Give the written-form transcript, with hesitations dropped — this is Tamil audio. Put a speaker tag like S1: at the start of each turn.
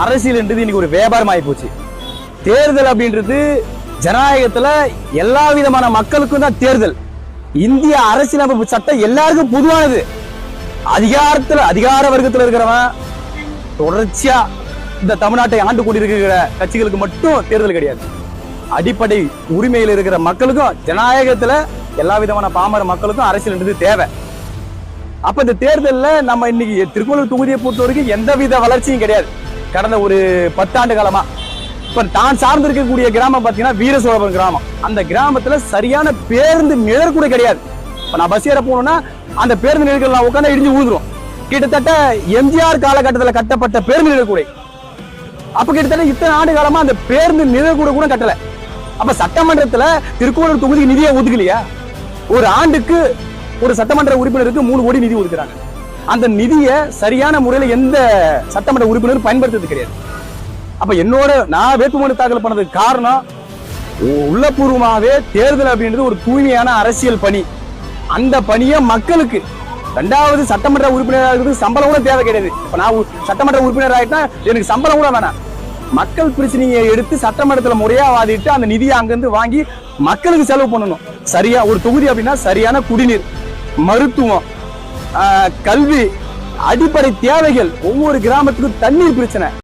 S1: அரசியல் என்றது இன்னைக்கு ஒரு வியாபாரம் ஆகி போச்சு. தேர்தல் அப்படின்றது ஜனநாயகத்துல எல்லா விதமான மக்களுக்கும் தான் தேர்தல். இந்திய அரசியலமைப்பு சட்டம் எல்லாருக்கும் பொதுவானது. அதிகார வர்க்கத்துல இருக்கிறவன் தொடர்ச்சியா இந்த தமிழ்நாட்டை ஆண்டு கொண்டிருக்கிற கட்சிகளுக்கு மட்டும் தேர்தல் கிடையாது. அடிப்படை உரிமையில் இருக்கிற மக்களுக்கும் ஜனநாயகத்துல எல்லா விதமான பாமர மக்களுக்கும் அரசியல் தேவை. அப்ப இந்த தேர்தலில் நம்ம இன்னைக்கு திருக்கோளூர் தொகுதியை பொறுத்த வரைக்கும் எந்தவித வளர்ச்சியும் கிடையாது. கடந்த ஒரு 10 ஆண்டு காலமா இப்ப தான் சார்ந்து இருக்கக்கூடிய கிராமம் பாத்தீங்கன்னா வீரசோழபுரம் கிராமம். அந்த கிராமத்துல சரியான பேருந்து நிழல் கூட கிடையாது. இப்ப நான் பஸ் ஏற போனோம்னா அந்த பேருந்து நிழல்கள் நான் உட்காந்து இடிஞ்சு விழுந்துரும். கிட்டத்தட்ட எம்ஜிஆர் காலகட்டத்தில் கட்டப்பட்ட பேருந்து நிழல் கூட அப்ப கிட்டத்தட்ட இத்தனை ஆண்டு காலமா அந்த பேருந்து நிழல் கூட கூட கட்டல. அப்ப சட்டமன்றத்துல திருக்கோளூர் தொகுதிக்கு நிதியை ஒதுக்கலையா? ஒரு ஆண்டுக்கு ஒரு சட்டமன்ற உறுப்பினருக்கு 3 கோடி நிதி ஒதுக்குறாங்க. அந்த நிதியை சரியான முறையில் எந்த சட்டமன்ற உறுப்பினரும் பயன்படுத்துறது கிடையாது. அப்ப நான் வேட்புமனு தாக்கல் பண்ணதுக்கு காரணம் உள்ளபூர்வமாவே தேர்தல் அப்படின்றது ஒரு தூய்மையான அரசியல் பணி. அந்த பணியை மக்களுக்கு 2வது சட்டமன்ற உறுப்பினராக சம்பளம் கூட தேவை கிடையாது. இப்ப நான் சட்டமன்ற உறுப்பினர் ஆயிட்டா எனக்கு சம்பளம் கூட வேணாம். மக்கள் பிரச்சனையை எடுத்து சட்டமன்றத்துல முறையா வாதிட்டு அந்த நிதியை அங்கிருந்து வாங்கி மக்களுக்கு செலவு பண்ணணும். சரியா ஒரு தொகுதி அப்படின்னா சரியான குடிநீர், மருத்துவம், கல்வி, அடிப்படை தேவைகள், ஒவ்வொரு கிராமத்துக்கும் தண்ணீர் பிரச்சனை.